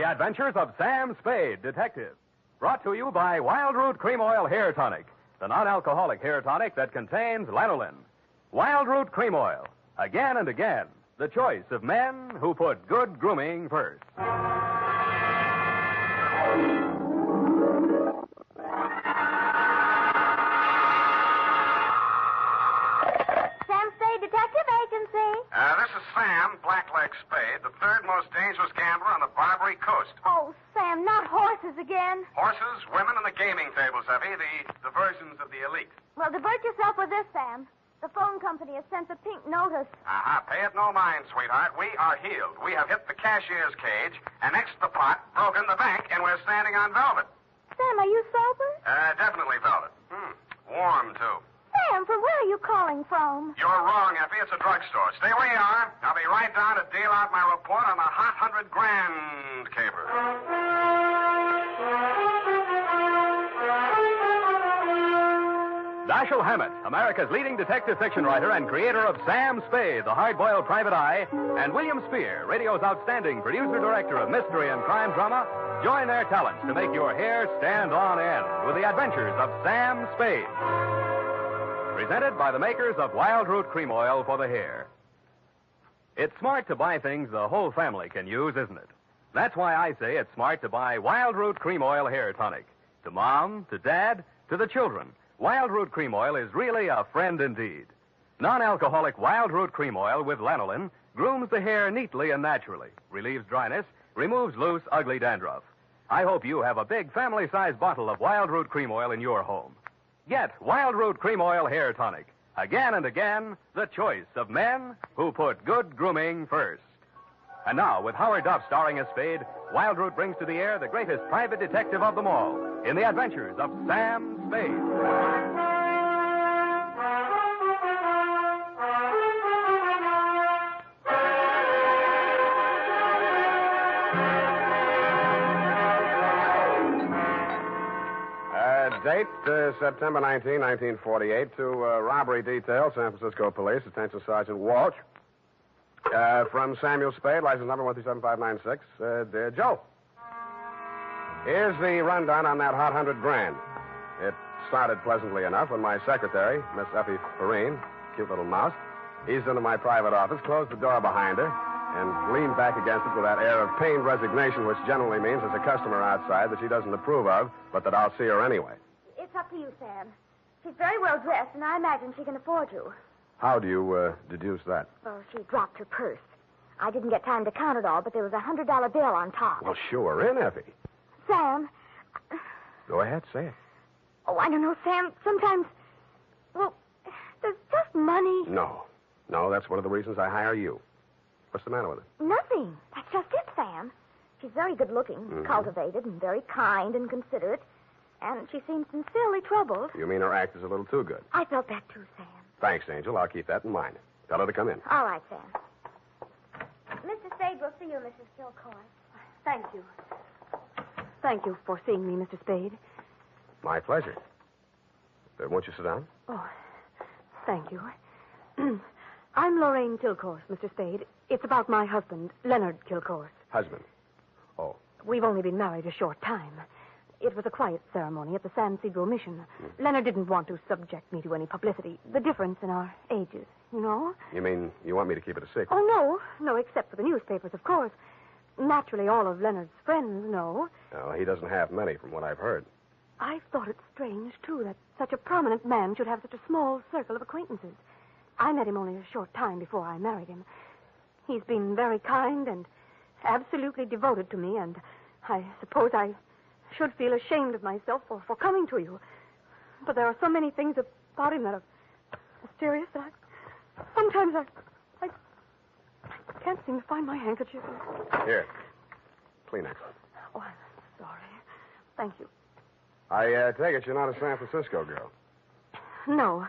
The Adventures of Sam Spade, Detective. Brought to you by Wild Root Cream Oil Hair Tonic, the non-alcoholic hair tonic that contains lanolin. Wild Root Cream Oil. Again and again, the choice of men who put good grooming first. Sam Spade Detective Agency. This is Sam, Blackleg Spade, the third most dangerous gambler on the Barbary Coast. Oh, Sam, not horses again. Horses, women, and the gaming tables, Effie, the versions of the elite. Well, divert yourself with this, Sam. The phone company has sent a pink notice. Pay it no mind, sweetheart. We are healed. We have hit the cashier's cage, annexed the pot, broken the bank, and we're standing on velvet. Sam, are you sober? Definitely velvet. Warm, too. Sam, from where are you calling from? You're wrong, Effie. It's a drugstore. Stay where you are. I'll be right down to deal out my report on the hot 100 grand caper. Dashiell Hammett, America's leading detective fiction writer and creator of Sam Spade, the hard-boiled private eye, and William Spear, radio's outstanding producer-director of mystery and crime drama, join their talents to make your hair stand on end with the adventures of Sam Spade. Presented by the makers of Wild Root Cream Oil for the hair. It's smart to buy things the whole family can use, isn't it? That's why I say it's smart to buy Wild Root Cream Oil Hair Tonic. To Mom, to Dad, to the children. Wild Root Cream Oil is really a friend indeed. Non-alcoholic Wild Root Cream Oil with lanolin grooms the hair neatly and naturally, relieves dryness, removes loose, ugly dandruff. I hope you have a big family-sized bottle of Wild Root Cream Oil in your home. Get Wild Root Cream Oil Hair Tonic. Again and again, the choice of men who put good grooming first. And now, with Howard Duff starring as Spade, Wild Root brings to the air the greatest private detective of them all in the adventures of Sam Spade. Date, September 19, 1948, to robbery detail, San Francisco Police, attention Sergeant Walsh. From Samuel Spade, license number 137596. Dear Joe, here's the rundown on that hot 100 grand. It started pleasantly enough when my secretary, Miss Effie Perrine, cute little mouse, eased into my private office, closed the door behind her, and leaned back against it with that air of pained resignation, which generally means there's a customer outside that she doesn't approve of, but that I'll see her anyway. It's up to you, Sam. She's very well dressed, and I imagine she can afford you. How do you deduce that? Well, she dropped her purse. I didn't get time to count it all, but there was a $100 bill on top. Well, sure, in, Effie. Sam. Go ahead, say it. Oh, I don't know, Sam. Sometimes, well, there's just money. No, that's one of the reasons I hire you. What's the matter with it? Nothing. That's just it, Sam. She's very good-looking, cultivated, and very kind and considerate. And she seems sincerely troubled. You mean her act is a little too good? I felt that too, Sam. Thanks, Angel. I'll keep that in mind. Tell her to come in. All right, Sam. Mr. Spade will see you, Mrs. Kilcourse. Thank you. Thank you for seeing me, Mr. Spade. My pleasure. Won't you sit down? Oh, thank you. I'm Lorraine Kilcourse, Mr. Spade. It's about my husband, Leonard Kilcourse. Husband? Oh. We've only been married a short time. It was a quiet ceremony at the San Sidro Mission. Leonard didn't want to subject me to any publicity. The difference in our ages, you know? You mean you want me to keep it a secret? Oh, no, except for the newspapers, of course. Naturally, all of Leonard's friends know. No, he doesn't have many, from what I've heard. I've thought it strange, too, that such a prominent man should have such a small circle of acquaintances. I met him only a short time before I married him. He's been very kind and absolutely devoted to me, and I suppose I should feel ashamed of myself for coming to you. But there are so many things about him that are mysterious that sometimes I can't seem to find my handkerchief. Here. Kleenex. Oh, I'm sorry. Thank you. I take it you're not a San Francisco girl. No,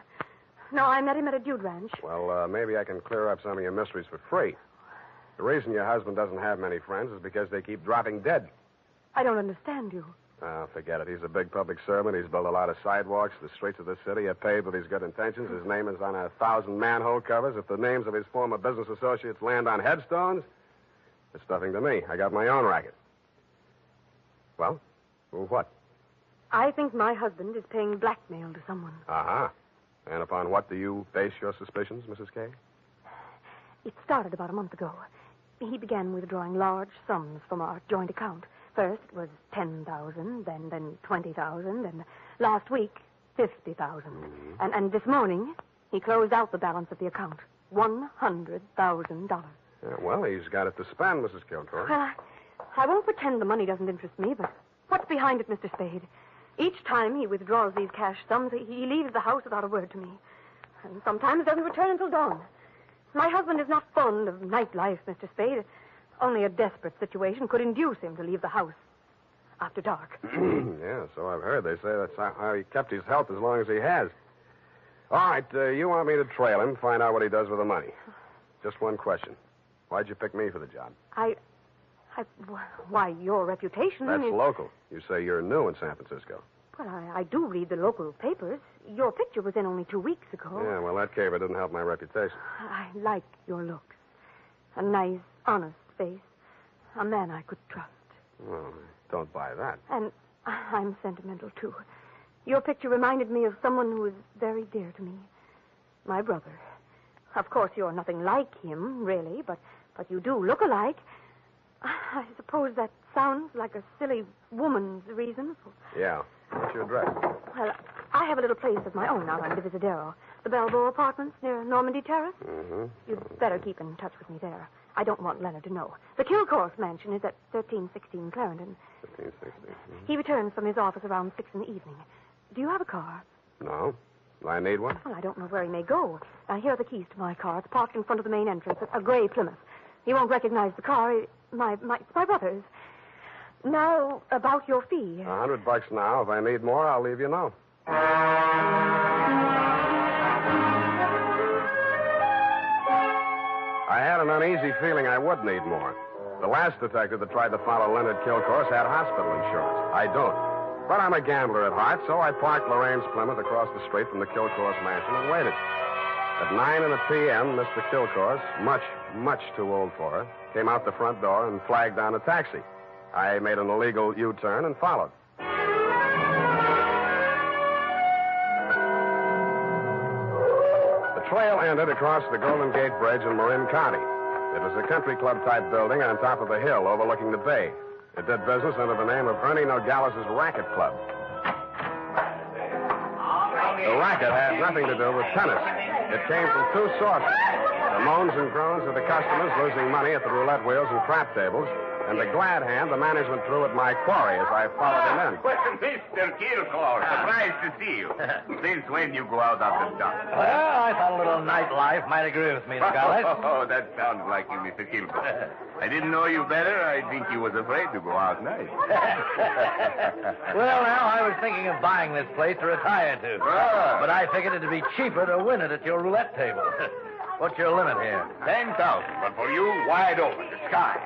I met him at a dude ranch. Well, maybe I can clear up some of your mysteries for free. The reason your husband doesn't have many friends is because they keep dropping dead. I don't understand you. Oh, forget it. He's a big public servant. He's built a lot of sidewalks. The streets of the city are paved with his good intentions. His name is on 1,000 manhole covers. If the names of his former business associates land on headstones, it's nothing to me. I got my own racket. Well, what? I think my husband is paying blackmail to someone. Uh-huh. And upon what do you base your suspicions, Mrs. Kay? It started about a month ago. He began withdrawing large sums from our joint account. First it was $10,000, then $20,000, and last week, $50,000. Mm-hmm. And this morning, he closed out the balance of the account. $100,000. Well, he's got it to spend, Mrs. Kilcourse. Well, I won't pretend the money doesn't interest me, but what's behind it, Mr. Spade? Each time he withdraws these cash sums, he leaves the house without a word to me. And sometimes doesn't return until dawn. My husband is not fond of nightlife, Mr. Spade. Only a desperate situation could induce him to leave the house after dark. Yeah, so I've heard. They say that's how he kept his health as long as he has. All right, you want me to trail him, find out what he does with the money. Just one question. Why'd you pick me for the job? Why, your reputation That's is... local. You say you're new in San Francisco. Well, I do read the local papers. Your picture was in only 2 weeks ago. Yeah, well, that caper didn't help my reputation. I like your looks. A nice, honest face. A man I could trust. Well, I don't buy that. And I'm sentimental, too. Your picture reminded me of someone who is very dear to me. My brother. Of course, you're nothing like him, really, but you do look alike. I suppose that sounds like a silly woman's reason for... Yeah. What's your address? Well, I have a little place of my own out on Divisadero. The Balboa Apartments near Normandy Terrace. Mm-hmm. You'd better keep in touch with me there. I don't want Leonard to know. The Kilcourse mansion is at 1316 Clarendon. 1316. Mm-hmm. He returns from his office around 6 in the evening. Do you have a car? No. I need one? Well, I don't know where he may go. Here are the keys to my car. It's parked in front of the main entrance, a gray Plymouth. He won't recognize the car. It's my brother's. Now, about your fee. $100 now. If I need more, I'll leave you know. I had an uneasy feeling I would need more. The last detective that tried to follow Leonard Kilcourse had hospital insurance. I don't. But I'm a gambler at heart, so I parked Lorraine's Plymouth across the street from the Kilcourse mansion and waited. At 9 p.m., Mr. Kilcourse, much too old for her, came out the front door and flagged down a taxi. I made an illegal U-turn and followed. The trail ended across the Golden Gate Bridge in Marin County. It was a country club-type building on top of a hill overlooking the bay. It did business under the name of Ernie Nogales' Racket Club. The racket had nothing to do with tennis. It came from two sources. The moans and groans of the customers losing money at the roulette wheels and crap tables, and the glad hand the management threw at my quarry as I followed him in. Well, Mr. Kilcourse, surprised to see you. Since when you go out after dark? Well, I thought a little nightlife might agree with me, Nogales. Oh, that sounds like you, Mr. Kilcourse. I didn't know you better. I think you was afraid to go out night. Well, now, I was thinking of buying this place to retire to. But I figured it'd be cheaper to win it at your roulette table. What's your limit here? 10,000, but for you, wide open, the sky.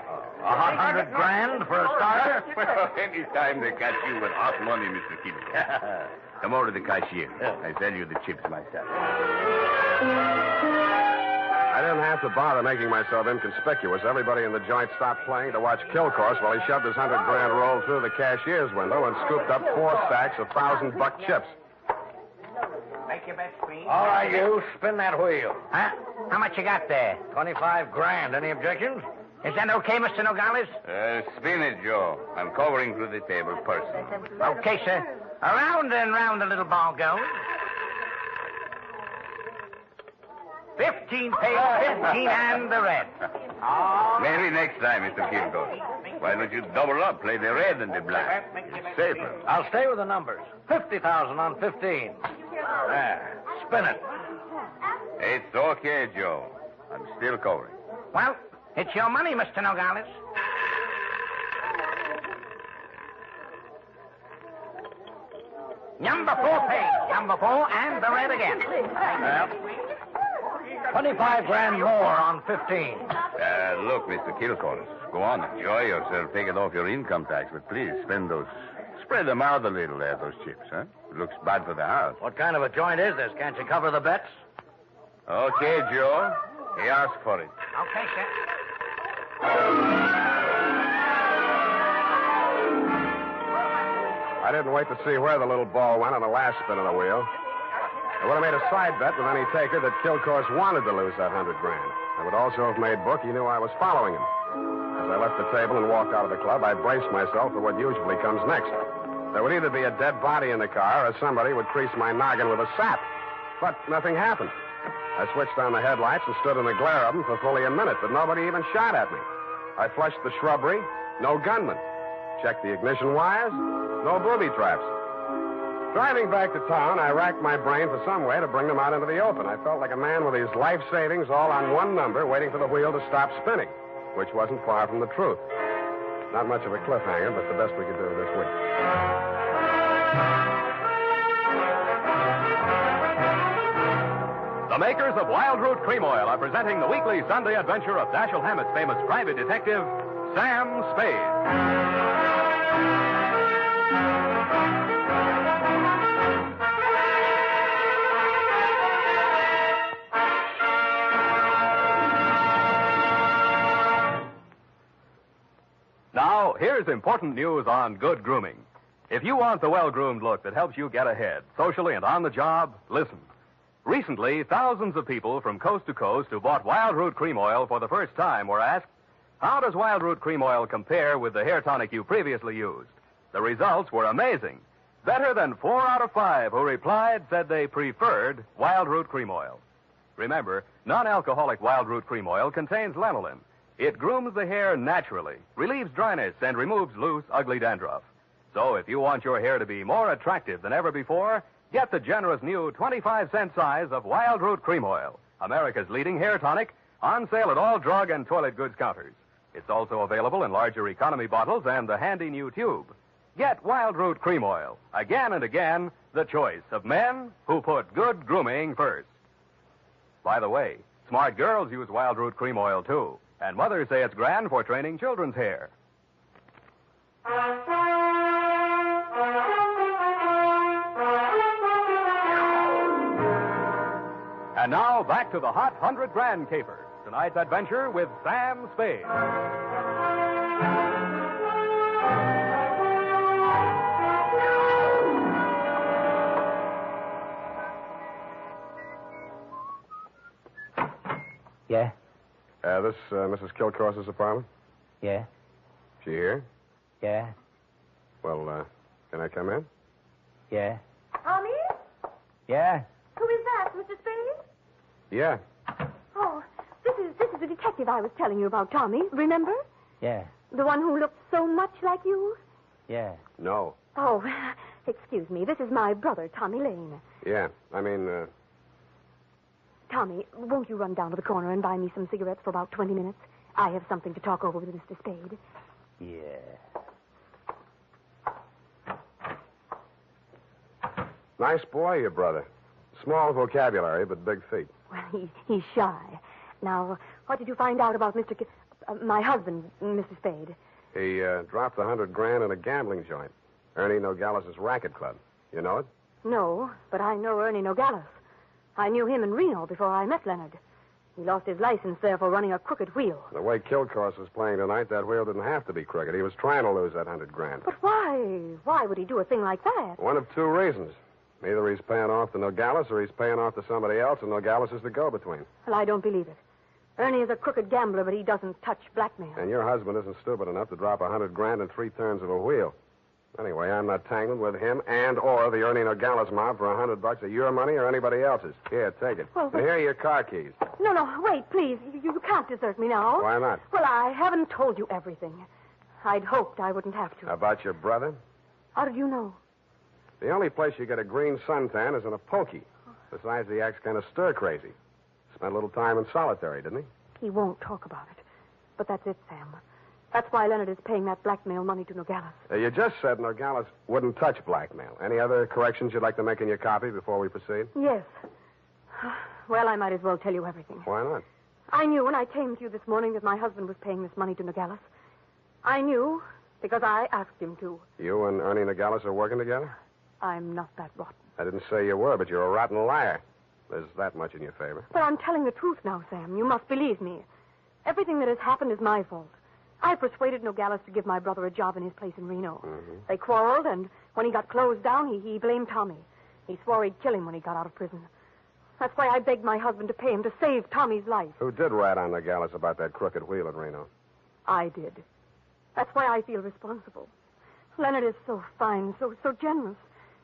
$100,000 for a starter? Well, any time they catch you with hot money, Mr. Kilcourse. Come over to the cashier. I sell you the chips myself. I didn't have to bother making myself inconspicuous. Everybody in the joint stopped playing to watch Kilcourse while he shoved his $100,000 roll through the cashier's window and scooped up 4 stacks of $1,000 chips. Make your bets, please. All right, you. Spin that wheel. Huh? How much you got there? $25,000. Any objections? Is that okay, Mr. Nogales? Spin it, Joe. I'm covering through the table personally. Okay, sir. Around and round the little ball goes. 15 pays 15 and the red. Maybe next time, Mr. Kilcourse. Why don't you double up, play the red and the black? It's safer. I'll stay with the numbers. 50,000 on 15. There. Spin it. It's okay, Joe. I'm still covering. Well, it's your money, Mr. Nogales. Number 4 pays. Number 4 and the red again. Well, $25,000 more on 15. Look, Mr. Kilcourse, go on, enjoy yourself. Take it off your income tax, but please spend those. Spread them out a little there, those chips, huh? It looks bad for the house. What kind of a joint is this? Can't you cover the bets? Okay, Joe. He asked for it. Okay, sir. I didn't wait to see where the little ball went on the last spin of the wheel. I would have made a side bet with any taker that Kilcourse wanted to lose that $100,000. I would also have made book he knew I was following him. As I left the table and walked out of the club, I braced myself for what usually comes next. There would either be a dead body in the car or somebody would crease my noggin with a sap. But nothing happened. I switched on the headlights and stood in the glare of them for fully a minute, but nobody even shot at me. I flushed the shrubbery, no gunman. Checked the ignition wires, no booby traps. Driving back to town, I racked my brain for some way to bring them out into the open. I felt like a man with his life savings all on one number, waiting for the wheel to stop spinning, which wasn't far from the truth. Not much of a cliffhanger, but the best we could do this week. The makers of Wild Root Cream Oil are presenting the weekly Sunday adventure of Dashiell Hammett's famous private detective, Sam Spade. Now, here's important news on good grooming. If you want the well-groomed look that helps you get ahead, socially and on the job, listen. Recently, thousands of people from coast to coast who bought Wild Root Cream Oil for the first time were asked, how does Wild Root Cream Oil compare with the hair tonic you previously used? The results were amazing. Better than 4 out of 5 who replied said they preferred Wild Root Cream Oil. Remember, non-alcoholic Wild Root Cream Oil contains lanolin. It grooms the hair naturally, relieves dryness, and removes loose, ugly dandruff. So if you want your hair to be more attractive than ever before, get the generous new 25-cent size of Wild Root Cream Oil, America's leading hair tonic, on sale at all drug and toilet goods counters. It's also available in larger economy bottles and the handy new tube. Get Wild Root Cream Oil. Again and again, the choice of men who put good grooming first. By the way, smart girls use Wild Root Cream Oil, too. And mothers say it's grand for training children's hair. And now, back to the hot $100,000 caper. Tonight's adventure with Sam Spade. Yeah? This Mrs. Kilcourse's apartment? Yeah? She here? Yeah? Well, can I come in? Yeah? Tommy? Yeah? Who is that, Mr. Spade? Yeah. Oh, this is the detective I was telling you about, Tommy. Remember? Yeah? The one who looked so much like you? Yeah? No. Oh, excuse me. This is my brother, Tommy Lane. Yeah. I mean, Tommy, won't you run down to the corner and buy me some cigarettes for about 20 minutes? I have something to talk over with Mr. Spade. Yeah. nice boy, your brother. Small vocabulary, but big feet. Well, he's shy. Now, what did you find out about my husband, Mr. Spade? He dropped $100,000 in a gambling joint. Ernie Nogales' racket club. You know it? No, but I know Ernie Nogales. I knew him in Reno before I met Leonard. He lost his license there for running a crooked wheel. The way Kilcourse was playing tonight, that wheel didn't have to be crooked. He was trying to lose that $100,000. But why? Why would he do a thing like that? One of 2 reasons. Either he's paying off to Nogales or he's paying off to somebody else, and Nogales is the go-between. Well, I don't believe it. Ernie is a crooked gambler, but he doesn't touch blackmail. And your husband isn't stupid enough to drop $100,000 in 3 turns of a wheel. Anyway, I'm not tangled with him and or the Ernie Nogales mob for $100 of your money or anybody else's. Here, take it. Well, and here are your car keys. No, wait, please. You can't desert me now. Why not? Well, I haven't told you everything. I'd hoped I wouldn't have to. About your brother? How did you know? The only place you get a green suntan is in a pokey. Besides, he acts kind of stir-crazy. Spent a little time in solitary, didn't he? He won't talk about it. But that's it, Sam. That's why Leonard is paying that blackmail money to Nogales. You just said Nogales wouldn't touch blackmail. Any other corrections you'd like to make in your copy before we proceed? Yes. Well, I might as well tell you everything. Why not? I knew when I came to you this morning that my husband was paying this money to Nogales. I knew because I asked him to. You and Ernie Nogales are working together? I'm not that rotten. I didn't say you were, but you're a rotten liar. There's that much in your favor. But I'm telling the truth now, Sam. You must believe me. Everything that has happened is my fault. I persuaded Nogales to give my brother a job in his place in Reno. They quarreled, and when he got closed down, he blamed Tommy. He swore he'd kill him when he got out of prison. That's why I begged my husband to pay him to save Tommy's life. Who did rat on Nogales about that crooked wheel in Reno? I did. That's why I feel responsible. Leonard is so fine, so generous.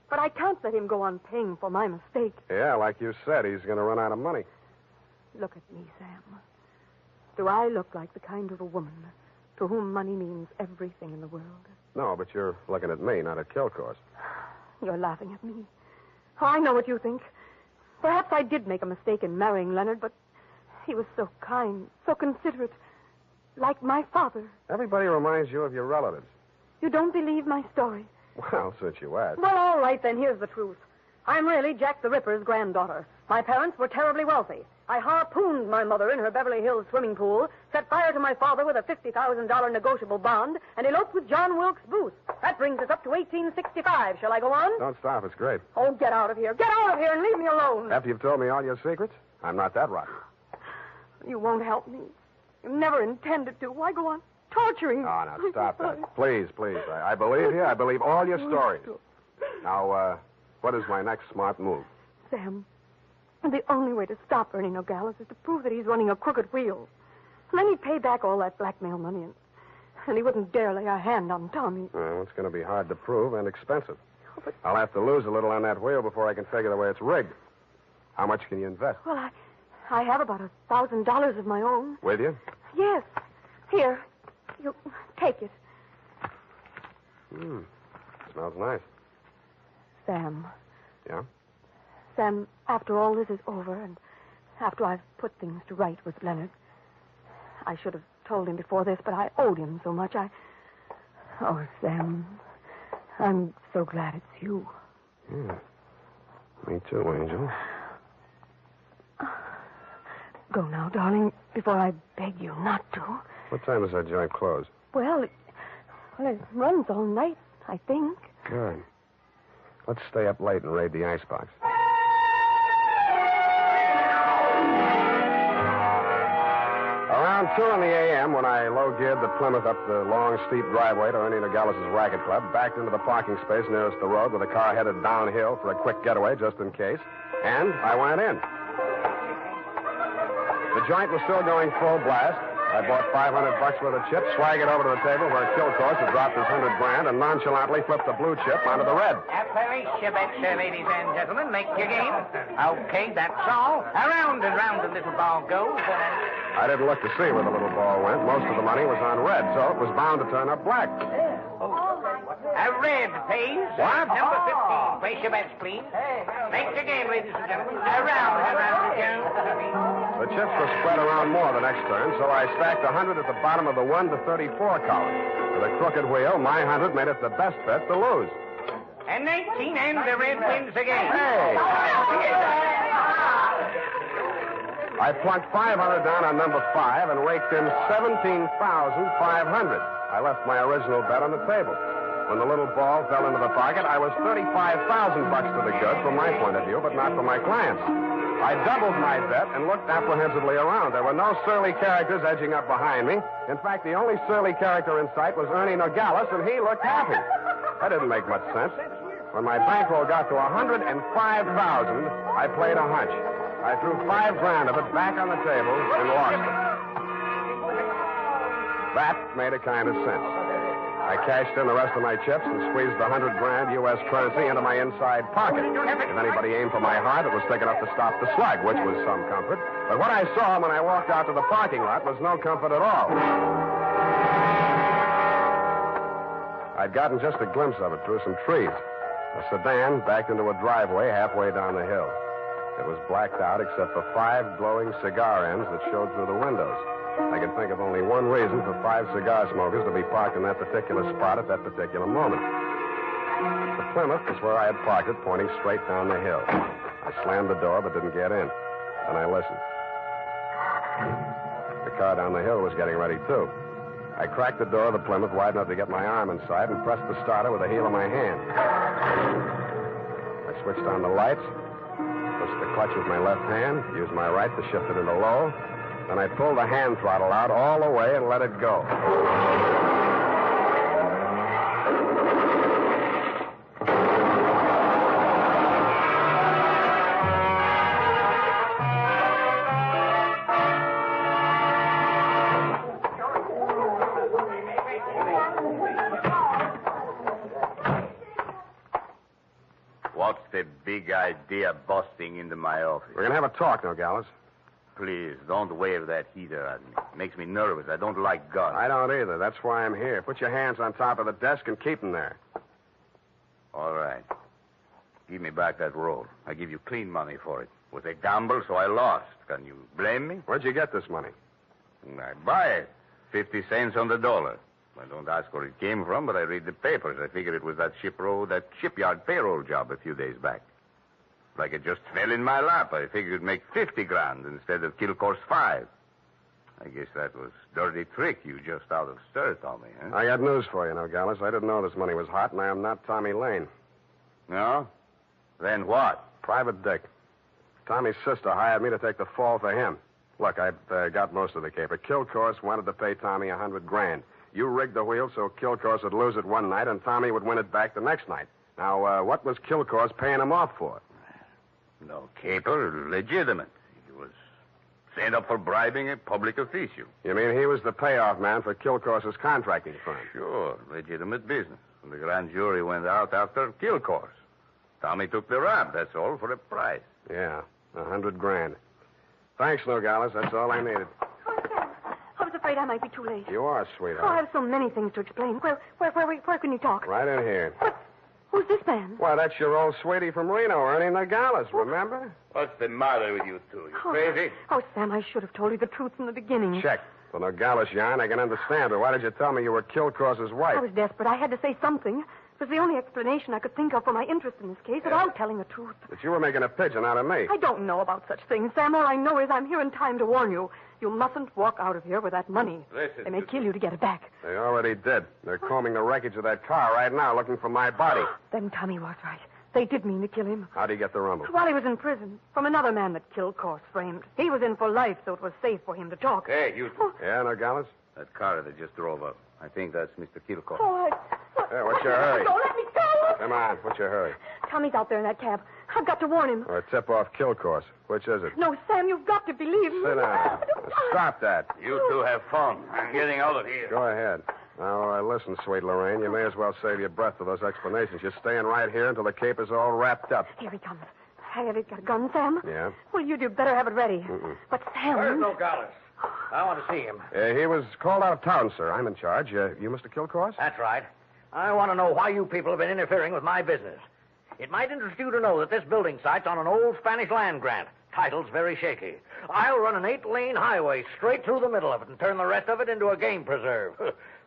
But I can't let him go on paying for my mistake. Yeah, like you said, he's going to run out of money. Look at me, Sam. Do I look like the kind of a woman to whom money means everything in the world? No, but you're looking at me, not at Kilcourse. You're laughing at me. Oh, I know what you think. Perhaps I did make a mistake in marrying Leonard, but he was so kind, so considerate, like my father. Everybody reminds you of your relatives. You don't believe my story? Well, since you asked. Well, all right, then, here's the truth. I'm really Jack the Ripper's granddaughter. My parents were terribly wealthy. I harpooned my mother in her Beverly Hills swimming pool, set fire to my father with a $50,000 negotiable bond, and eloped with John Wilkes Booth. That brings us up to 1865. Shall I go on? Don't stop. It's great. Oh, get out of here. Get out of here and leave me alone. After you've told me all your secrets, I'm not that rotten. You won't help me. You never intended to. Why go on torturing me? Oh, now, stop that. Please. I believe you. I believe all your stories. Now, what is my next smart move? Sam, the only way to stop Ernie Nogales is to prove that he's running a crooked wheel. And then he'd pay back all that blackmail money, and he wouldn't dare lay a hand on Tommy. Well, it's going to be hard to prove and expensive. Oh, but I'll have to lose a little on that wheel before I can figure the way it's rigged. How much can you invest? Well, I have about $1,000 of my own. With you? Yes. Here. You take it. Smells nice. Sam. Yeah? Sam, after all this is over, and after I've put things to right with Leonard, I should have told him before this, but I owed him so much. Oh, Sam, I'm so glad it's you. Yeah. Me too, Angel. Go now, darling, before I beg you not to. What time does that joint close? Well, it runs all night, I think. Good. Let's stay up late and raid the icebox. Around 2 a.m., when I low-geared the Plymouth up the long, steep driveway to Ernie Nogales' racket club, backed into the parking space nearest the road with a car headed downhill for a quick getaway, just in case, and I went in. The joint was still going full blast. I bought $500 worth of chips, swaggered over to the table where Kilcourse had dropped his $100 and nonchalantly flipped the blue chip onto the red. Felicia Betcher, ladies and gentlemen, make your game. Okay, that's all. Around and round the little ball goes. I didn't look to see where the little ball went. Most of the money was on red, so it was bound to turn up black. A red, please. What? Number 15. Place your bets, please. Make your game, ladies and gentlemen. Around and round it goes. The chips were spread around more the next turn, so I stacked 100 at the bottom of the 1 to 34 column. With a crooked wheel, my 100 made it the best bet to lose. And 19, and the red wins again. Hey! I plunked 500 down on number 5 and raked in 17,500. I left my original bet on the table. When the little ball fell into the pocket, I was $35,000 to the good from my point of view, but not from my clients. I doubled my bet and looked apprehensively around. There were no surly characters edging up behind me. In fact, the only surly character in sight was Ernie Nogales, and he looked happy. That didn't make much sense. When my bankroll got to $105,000, I played a hunch. I threw $5,000 of it back on the table and lost it. That made a kind of sense. I cashed in the rest of my chips and squeezed the $100,000 U.S. currency into my inside pocket. If anybody aimed for my heart, it was thick enough to stop the slug, which was some comfort. But what I saw when I walked out to the parking lot was no comfort at all. I'd gotten just a glimpse of it through some trees. A sedan backed into a driveway halfway down the hill. It was blacked out except for 5 glowing cigar ends that showed through the windows. I could think of only one reason for 5 cigar smokers to be parked in that particular spot at that particular moment. The Plymouth was where I had parked it, pointing straight down the hill. I slammed the door but didn't get in. Then I listened. The car down the hill was getting ready, too. I cracked the door of the Plymouth wide enough to get my arm inside and pressed the starter with the heel of my hand. I switched on the lights, pushed the clutch with my left hand, used my right to shift it into low, Then I pulled the hand throttle out all the way and let it go. What's the big idea busting into my office? We're going to have a talk, Nogales. Please, don't wave that heater at me. It makes me nervous. I don't like guns. I don't either. That's why I'm here. Put your hands on top of the desk and keep them there. All right. Give me back that roll. I give you clean money for it. It was a gamble, so I lost. Can you blame me? Where'd you get this money? I buy it. 50 cents on the dollar. I don't ask where it came from, but I read the papers. I figured it was that shipyard payroll job a few days back. Like it just fell in my lap. I figured it'd make 50 grand instead of Kilcourse 5. I guess that was dirty trick you just out of stir, Tommy, huh? I got news for you, Nogales. I didn't know this money was hot, and I am not Tommy Lane. No? Then what? Private Dick. Tommy's sister hired me to take the fall for him. Look, I've got most of the caper. Kilcourse wanted to pay Tommy $100 grand. You rigged the wheel so Kilcourse would lose it one night and Tommy would win it back the next night. Now, what was Kilcourse paying him off for? No caper, legitimate. He was sent up for bribing a public official. You mean he was the payoff man for Kilcourse's contracting firm? Sure, legitimate business. The grand jury went out after Kilcourse. Tommy took the rap, that's all, for a price. Yeah, $100 grand. Thanks, Nogales. That's all I needed. Oh, Sam, I was afraid I might be too late. You are, Oh, I sweetheart. have so many things to explain. Where can you talk? Right in here. Who's this man? Why, that's your old sweetie from Reno, Ernie Nogales, remember? What's the matter with you two? You Oh, crazy? Oh, Sam, I should have told you the truth from the beginning. Check. The Nogales yarn, I can understand, but why did you tell me you were Kilcourse's wife? I was desperate. I had to say something. It was the only explanation I could think of for my interest in this case without telling the truth. But you were making a pigeon out of me. I don't know about such things, Sam. All I know is I'm here in time to warn you. You mustn't walk out of here with that money. Listen, They may kill you to get it back. They already did. They're combing the wreckage of that car right now looking for my body. Then Tommy was right. They did mean to kill him. How'd he get the rumble? While he was in prison, from another man that Kilcourse framed. He was in for life, so it was safe for him to talk. Hey, you two. Yeah, Nogales? That car that just drove up. I think that's Mr. Kilcourse. Oh, Hey, what's your hurry? Don't let me go! Come on, what's your hurry? Tommy's out there in that cab. I've got to warn him. Or tip off Kilcourse. Which is it? No, Sam, you've got to believe me. Sit down. Stop that. You two have fun. I'm getting out of here. Go ahead. Now, listen, sweet Lorraine. You may as well save your breath for those explanations. You're staying right here until the caper's all wrapped up. Here he comes. Have you got a gun, Sam? Yeah? Well, you'd better have it ready. Mm-mm. But Sam... Where's Nogales? I want to see him. He was called out of town, sir. I'm in charge. You Mr. Kilcourse? That's right. I want to know why you people have been interfering with my business. It might interest you to know that this building site's on an old Spanish land grant. Title's very shaky. I'll run an 8-lane highway straight through the middle of it and turn the rest of it into a game preserve.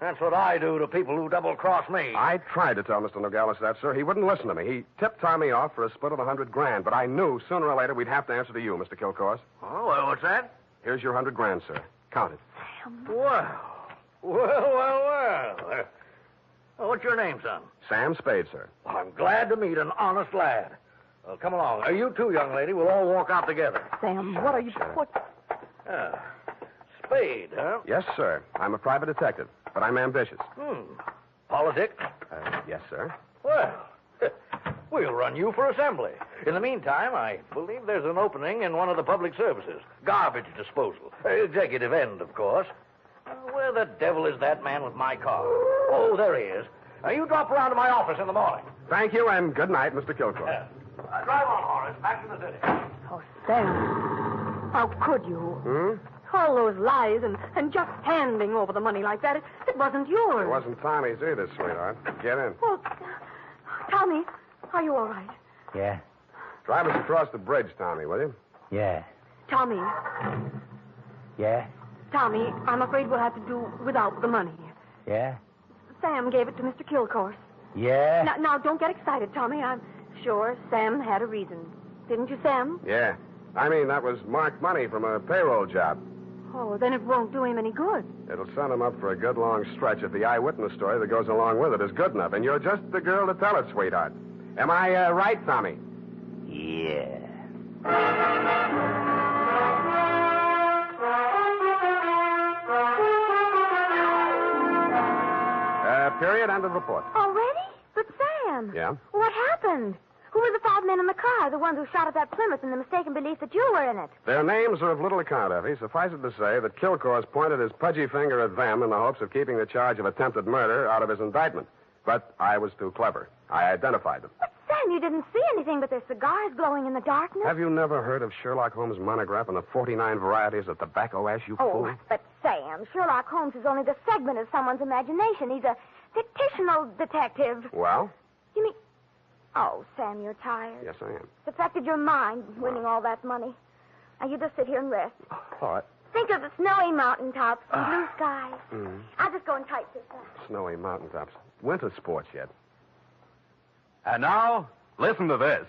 That's what I do to people who double-cross me. I tried to tell Mr. Nogales that, sir. He wouldn't listen to me. He tipped Tommy off for a split of $100 grand, but I knew sooner or later we'd have to answer to you, Mr. Kilcourse. Oh, well, what's that? Here's your $100 grand, sir. Count it. Well. Well, what's your name, son? Sam Spade, sir. Well, I'm glad to meet an honest lad. Well, come along. You too, young lady. We'll all walk out together. Sam, what are you... Sure. What... Spade, huh? Yes, sir. I'm a private detective, but I'm ambitious. Politics? Yes, sir. Well, we'll run you for assembly. In the meantime, I believe there's an opening in one of the public services. Garbage disposal. Executive end, of course. Where the devil is that man with my car? Oh, there he is. You drop around to my office in the morning. Thank you, and good night, Mr. Kilcourse. Drive on, Horace. Back to the city. Oh, Sam. How could you? Hmm? All those lies and just handing over the money like that, it wasn't yours. It wasn't Tommy's either, sweetheart. Get in. Well, Tommy, are you all right? Yeah. Drive us across the bridge, Tommy, will you? Yeah. Tommy, Yeah. Tommy, I'm afraid we'll have to do without the money. Yeah. Sam gave it to Mr. Kilcourse. Yeah. Now, don't get excited, Tommy. I'm sure Sam had a reason. Didn't you, Sam? Yeah. I mean, that was marked money from a payroll job. Oh, then it won't do him any good. It'll send him up for a good long stretch if the eyewitness story that goes along with it is good enough. And you're just the girl to tell it, sweetheart. Am I right, Tommy? Yeah. period. End of report. Already? But, Sam. Yeah? What happened? Who were the 5 men in the car, the ones who shot at that Plymouth in the mistaken belief that you were in it? Their names are of little account, Effie. Suffice it to say that Kilcourse pointed his pudgy finger at them in the hopes of keeping the charge of attempted murder out of his indictment. But I was too clever. I identified them. But, Sam, you didn't see anything but their cigars glowing in the darkness. Have you never heard of Sherlock Holmes' monograph and the 49 varieties of tobacco ash, you fool? But, Sam, Sherlock Holmes is only the segment of someone's imagination. He's a fictional detective. Well? You mean... Oh, Sam, you're tired. Yes, I am. It's affected your mind, winning all that money. Now, you just sit here and rest. All right. Think of the snowy mountaintops and blue skies. Mm. I'll just go and type this up. Snowy mountaintops. Winter sports yet. And now, listen to this.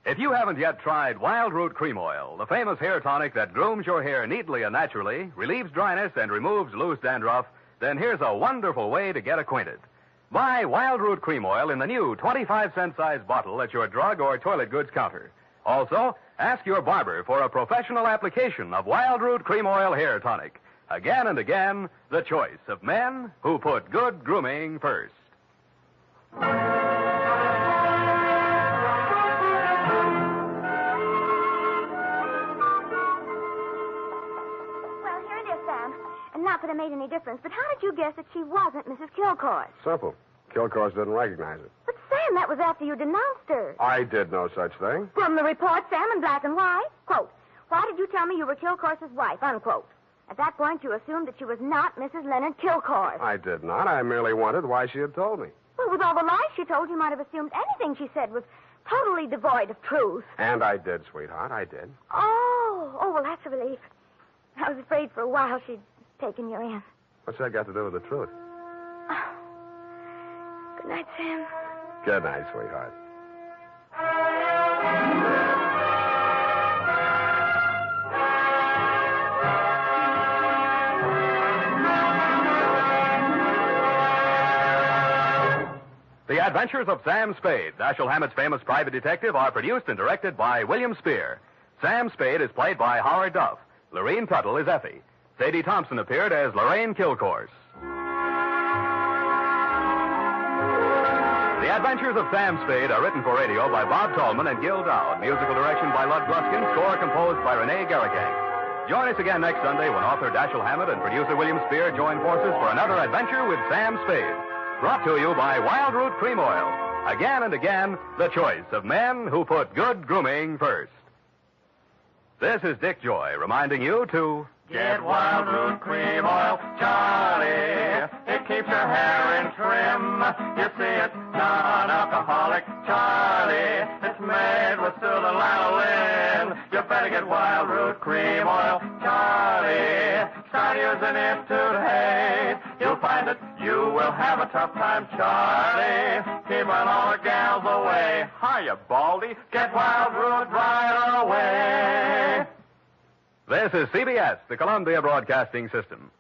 If you haven't yet tried Wild Root Cream Oil, the famous hair tonic that grooms your hair neatly and naturally, relieves dryness, and removes loose dandruff, then here's a wonderful way to get acquainted. Buy Wild Root Cream Oil in the new 25-cent size bottle at your drug or toilet goods counter. Also, ask your barber for a professional application of Wild Root Cream Oil hair tonic. Again and again, the choice of men who put good grooming first. Well, here it is, Sam. And not that it made any difference, but how did you guess that she wasn't Mrs. Kilcourse? Simple. Kilcourse didn't recognize it. But, Sam, that was after you denounced her. I did no such thing. From the report, Sam, in black and white. Quote, why did you tell me you were Kilcourse's wife? Unquote. At that point, you assumed that she was not Mrs. Leonard Kilcourse. I did not. I merely wondered why she had told me. Well, with all the lies she told, you might have assumed anything she said was totally devoid of truth. And I did, sweetheart. I did. Oh, well, that's a relief. I was afraid for a while she'd taken you in. What's that got to do with the truth? Oh. Good night, Sam. Good night, sweetheart. The Adventures of Sam Spade, Dashiell Hammett's famous private detective, are produced and directed by William Spear. Sam Spade is played by Howard Duff. Lorene Tuttle is Effie. Sadie Thompson appeared as Lorraine Kilcourse. The Adventures of Sam Spade are written for radio by Bob Tallman and Gil Dowd. Musical direction by Lud Gluskin. Score composed by Renee Garrigang. Join us again next Sunday when author Dashiell Hammett and producer William Spear join forces for another adventure with Sam Spade. Brought to you by Wild Root Cream Oil. Again and again, the choice of men who put good grooming first. This is Dick Joy reminding you to... Get Wild Root Cream Oil, Charlie. It keeps your hair in trim. You see, it's non-alcoholic, Charlie. It's made with soothing lanolin. You better get Wild Root Cream Oil, Charlie. Start using it today. You'll find that you will have a tough time, Charlie. Keeping all the gals away. Hiya, Baldy. Get Wild Root right away. This is CBS, the Columbia Broadcasting System.